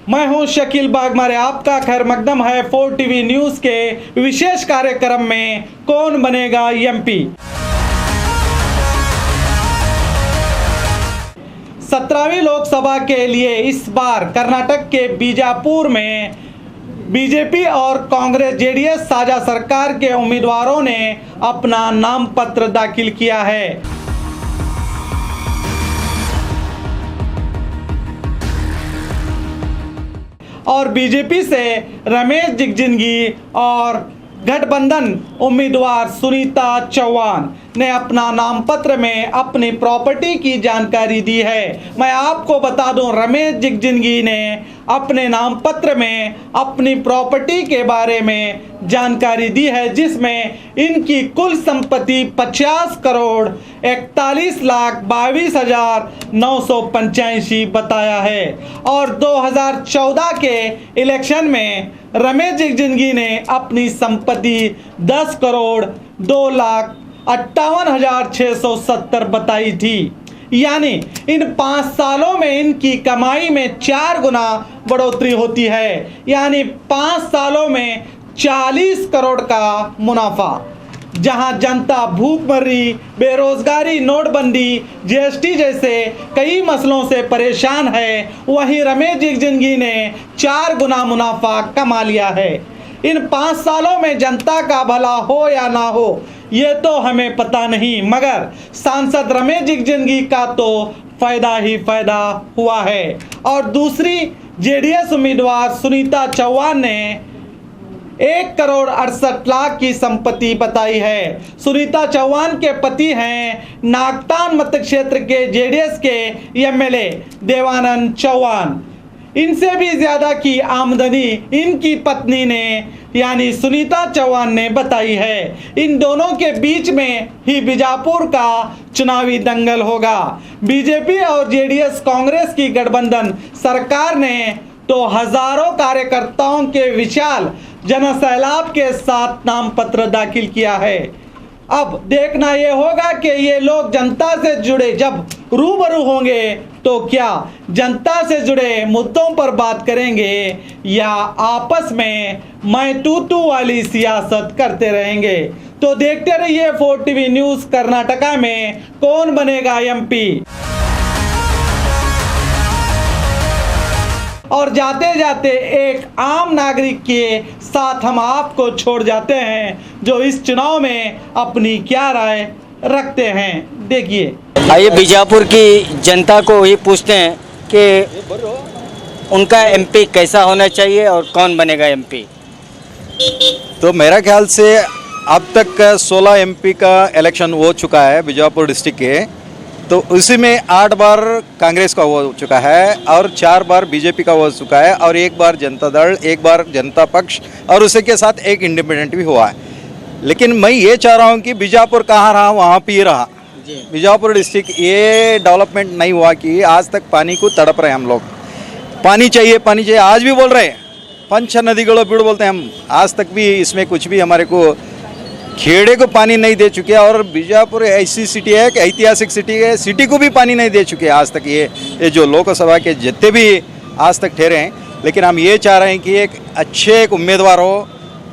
मैं हूं शकील बागमारे। आपका खैर मकदम है 4 टीवी न्यूज के विशेष कार्यक्रम में कौन बनेगा एमपी। 17वीं लोकसभा के लिए इस बार कर्नाटक के बीजापुर में बीजेपी और कांग्रेस जेडीएस साझा सरकार के उम्मीदवारों ने अपना नाम पत्र दाखिल किया है। और बीजेपी से रमेश जिगजिनगी और गठबंधन उम्मीदवार सुनीता चौहान ने अपना नामपत्र में अपनी प्रॉपर्टी की जानकारी दी है। मैं आपको बता दूं, रमेश जिगजिनगी ने अपने नामपत्र में अपनी प्रॉपर्टी के बारे में जानकारी दी है, जिसमें इनकी कुल संपत्ति 50 करोड़ 41,22,985 बताया है। और 2014 के इलेक्शन में रमेश जिगजिनगी ने अपनी संपत्ति 10 करोड़ 2,58,670 बताई थी। यानी इन 5 सालों में इनकी कमाई में 4 गुना बढ़ोतरी होती है। यानी 5 सालों में 40 करोड़ का मुनाफा। जहां जनता भूखमरी, बेरोजगारी, नोटबंदी, जीएसटी जैसे कई मसलों से परेशान है, वहीं रमेश जिगजिनगी ने 4 गुना मुनाफा कमा लिया है। इन 5 सालों में जनता का भला हो या ना हो ये तो हमें पता नहीं, मगर सांसद रमेश जिगजिनगी का तो फायदा ही फायदा हुआ है। और दूसरी जेडीएस उम्मीदवार सुनीता चौहान ने 1 करोड़ 68 लाख की संपत्ति बताई है। सुनीता चौहान के पति हैं नागतान मतक्षेत्र के जेडीएस के एमएलए देवानंद चौहान। इनसे भी ज्यादा की आमदनी इनकी पत्नी ने यानी सुनीता चौहान ने बताई है। इन दोनों के बीच में ही बीजापुर का चुनावी दंगल होगा। बीजेपी और जेडीएस कांग्रेस की गठबंधन सरकार ने तो हजारों कार्यकर्ताओं के विशाल जनसैलाब के साथ नामपत्र दाखिल किया है। अब देखना यह होगा कि ये लोग जनता से जुड़े जब रूबरू होंगे तो क्या जनता से जुड़े मुद्दों पर बात करेंगे या आपस में मैं तू वाली सियासत करते रहेंगे। तो देखते रहिए 4 टीवी न्यूज। कर्नाटका में कौन बनेगा एमपी। और जाते जाते एक आम नागरिक के साथ हम आपको छोड़ जाते हैं जो इस चुनाव में अपनी क्या राय रखते हैं। देखिए, आइए बीजापुर की जनता को ही पूछते हैं कि उनका एमपी कैसा होना चाहिए और कौन बनेगा एमपी। तो मेरा ख्याल से अब तक 16 एमपी का इलेक्शन हो चुका है बीजापुर डिस्ट्रिक्ट के। तो उसी में 8 बार कांग्रेस का हो चुका है और 4 बार बीजेपी का हो चुका है और 1 बार जनता दल, 1 बार जनता पक्ष और उसी के साथ 1 इंडिपेंडेंट भी हुआ है। लेकिन मैं ये चाह रहा हूँ कि बीजापुर कहाँ रहा वहाँ पे ही रहा। बीजापुर डिस्ट्रिक्ट ये डेवलपमेंट नहीं हुआ कि आज तक पानी को तड़प रहे हम लोग। पानी चाहिए, पानी चाहिए, आज भी बोल रहे हैं। पंच नदिगलो बीड़ बोलते हैं हम, आज तक भी इसमें कुछ भी हमारे को खेड़े को पानी नहीं दे चुके। और बीजापुर ऐसी सिटी है कि ऐतिहासिक सिटी है, सिटी को भी पानी नहीं दे चुके आज तक। ये जो लोकसभा के जितने भी आज तक ठहरे हैं। लेकिन हम ये चाह रहे हैं कि एक अच्छे उम्मीदवार हो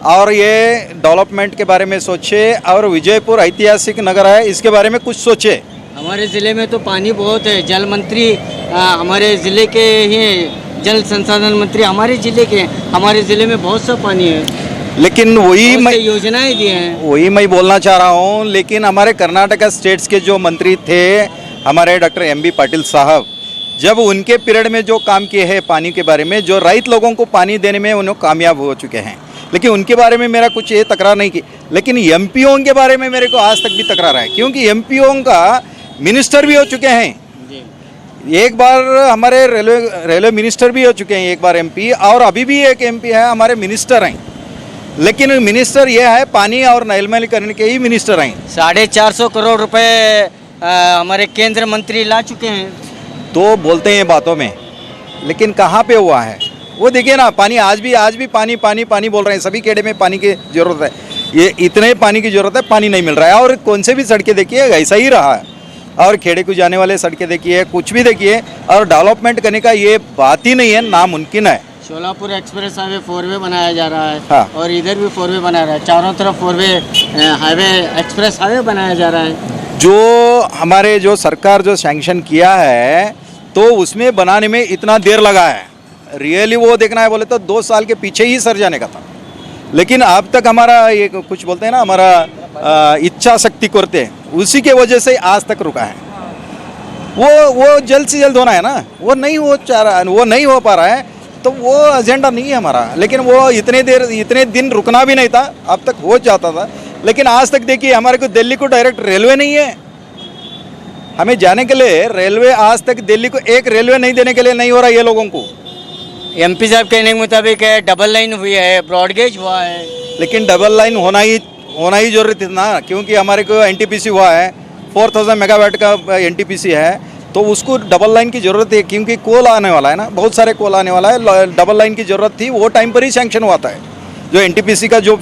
और ये डेवलपमेंट के बारे में सोचे और विजयपुर ऐतिहासिक नगर है इसके बारे में कुछ सोचे। हमारे ज़िले में तो पानी बहुत है। जल मंत्री हमारे ज़िले के ही, जल संसाधन मंत्री हमारे ज़िले के, हमारे ज़िले में बहुत सा पानी है। लेकिन वही मैं योजनाएं दी हैं, वही मैं बोलना चाह रहा हूँ। लेकिन हमारे कर्नाटका स्टेट्स के जो मंत्री थे हमारे डॉक्टर MB पाटिल साहब, जब उनके पीरियड में जो काम किए हैं पानी के बारे में, जो रईत लोगों को पानी देने में उन्हें कामयाब हो चुके हैं। लेकिन उनके बारे में मेरा कुछ ये तकरार नहीं की। लेकिन एमपीओ के बारे में मेरे को आज तक भी तकरार है, क्योंकि एमपीओ का मिनिस्टर भी हो चुके हैं। एक बार हमारे रेलवे मिनिस्टर भी हो चुके हैं, एक बार एमपी, और अभी भी एक एमपी है हमारे मिनिस्टर हैं। लेकिन मिनिस्टर ये है पानी और नैलमलीकरण के ही मिनिस्टर हैं। 450 करोड़ रुपए हमारे केंद्र मंत्री ला चुके हैं। तो बोलते हैं बातों में, लेकिन कहाँ पे हुआ है वो देखिए ना। पानी आज भी पानी पानी पानी बोल रहे हैं। सभी खेड़े में पानी की जरूरत है, ये इतने पानी की जरूरत है, पानी नहीं मिल रहा है। और कौन से भी सड़कें देखिए ऐसा ही रहा है। और खेड़े को जाने वाले सड़कें देखिए, कुछ भी देखिए, और डेवलपमेंट करने का ये बात ही नहीं है, नामुमकिन है। शोलापुर एक्सप्रेस हाईवे 4 वे बनाया जा रहा है। हाँ। और इधर भी 4 वे बना रहा है, चारों तरफ 4 वे हाईवे एक्सप्रेस हाईवे बनाया जा रहा है। जो हमारे जो सरकार जो सैंक्शन किया है तो उसमें बनाने में इतना देर लगा है, रियली वो देखना है बोले तो 2 साल के पीछे ही सर जाने का था। लेकिन अब तक हमारा ये कुछ बोलते हैं ना, हमारा इच्छा शक्ति करते उसी के वजह से आज तक रुका है। वो जल्द से जल्द होना है ना, वो नहीं हो पा रहा है, तो वो एजेंडा नहीं है हमारा। लेकिन वो इतने दिन रुकना भी नहीं था, अब तक हो जाता था। लेकिन आज तक देखिए हमारे को दिल्ली को डायरेक्ट रेलवे नहीं है, हमें जाने के लिए रेलवे आज तक दिल्ली को एक रेलवे नहीं देने के लिए नहीं हो रहा ये लोगों को। एमपी साहब कहने के मुताबिक है डबल लाइन हुई है, ब्रॉडगेज हुआ है। लेकिन डबल लाइन होना ही जरूरी थी ना, क्योंकि हमारे को एनटीपीसी हुआ है, 4000 मेगावाट का एनटीपीसी है, तो उसको डबल लाइन की ज़रूरत है, क्योंकि कोल आने वाला है ना, बहुत सारे कोल आने वाला है। डबल लाइन की ज़रूरत थी, वो टाइम पर ही सैंक्शन हुआ था। जो एनटीपीसी का जो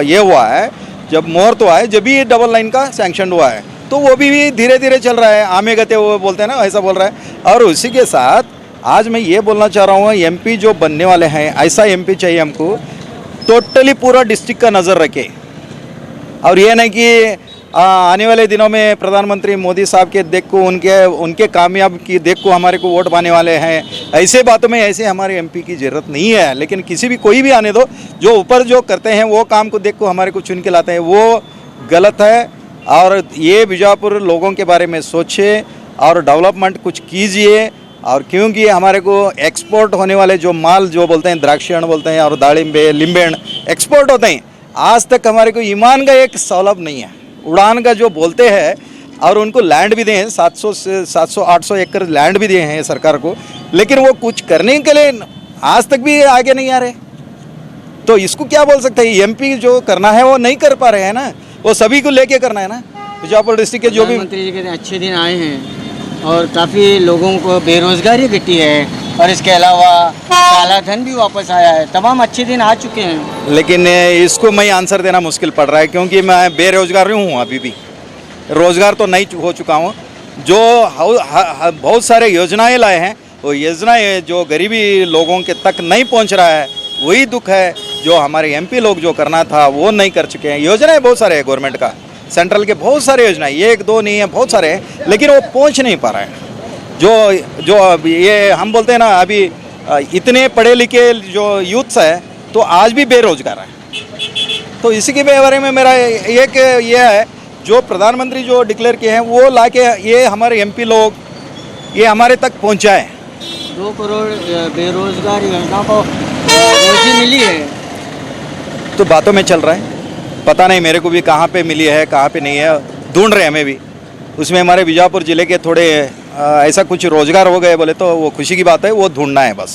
ये हुआ है, जब मुहूर्त हुआ है, जब भी डबल लाइन का सैंक्शन हुआ है, तो वो भी धीरे धीरे चल रहा है, आमे गते वो बोलते हैं ना, ऐसा बोल रहा है। और उसी के साथ आज मैं ये बोलना चाह रहा हूँ, एमपी जो बनने वाले हैं, ऐसा एमपी चाहिए हमको, टोटली पूरा डिस्ट्रिक्ट का नज़र रखे। और ये नहीं कि आने वाले दिनों में प्रधानमंत्री मोदी साहब के देख को उनके कामयाब की देख को हमारे को वोट पाने वाले हैं, ऐसे बातों में ऐसे हमारे एमपी की ज़रूरत नहीं है। लेकिन कोई भी आने दो, जो ऊपर जो करते हैं वो काम को देख को हमारे को चुन के लाते हैं, वो गलत है। और ये बीजापुर लोगों के बारे में सोचे और डेवलपमेंट कुछ कीजिए। और क्योंकि हमारे को एक्सपोर्ट होने वाले जो माल जो बोलते हैं, द्राक्षण बोलते हैं और दाड़िम्बे लिंबेण एक्सपोर्ट होते हैं, आज तक हमारे को ईमान का एक सौलभ नहीं है। उड़ान का जो बोलते हैं, और उनको लैंड भी दिए हैं, 700-800 एकड़ लैंड भी दिए हैं सरकार को, लेकिन वो कुछ करने के लिए आज तक भी आगे नहीं आ रहे। तो इसको क्या बोल सकते हैं, एमपी जो करना है वो नहीं कर पा रहे हैं ना, वो सभी को लेके करना है ना। बीजापुर डिस्ट्रिक्ट के जो भी प्रधानमंत्री जी के अच्छे दिन आए हैं और काफ़ी लोगों को बेरोजगारी घटी है, और इसके अलावा काला धन भी वापस आया है, तमाम अच्छे दिन आ चुके हैं। लेकिन इसको मैं आंसर देना मुश्किल पड़ रहा है, क्योंकि मैं बेरोजगार हूँ, अभी भी रोज़गार तो नहीं हो चुका हूँ। जो बहुत सारे योजनाएं लाए हैं, वो योजनाएं जो गरीबी लोगों के तक नहीं पहुँच रहा है, वही दुख है। जो हमारे एमपी लोग जो करना था वो नहीं कर चुके हैं। योजनाएं बहुत सारे हैं गवर्नमेंट का, सेंट्रल के बहुत सारे योजनाएं, 1-2 नहीं है, बहुत सारे हैं, लेकिन वो पहुँच नहीं पा रहे हैं। जो ये हम बोलते हैं ना, अभी इतने पढ़े लिखे जो यूथ्स है तो आज भी बेरोजगार है। तो इसी के बारे में मेरा एक ये है, जो प्रधानमंत्री जो डिक्लेयर किए हैं वो लाके ये हमारे एमपी लोग ये हमारे तक पहुंचाए। 2 करोड़ बेरोजगार योजना को रोजी मिली है, तो बातों में चल रहा है, पता नहीं मेरे को भी कहाँ पे मिली है कहाँ पे नहीं है, ढूंढ रहे हैं हमें भी। उसमें हमारे बीजापुर ज़िले के थोड़े ऐसा कुछ रोजगार हो गए बोले तो वो खुशी की बात है, वो ढूंढना है बस।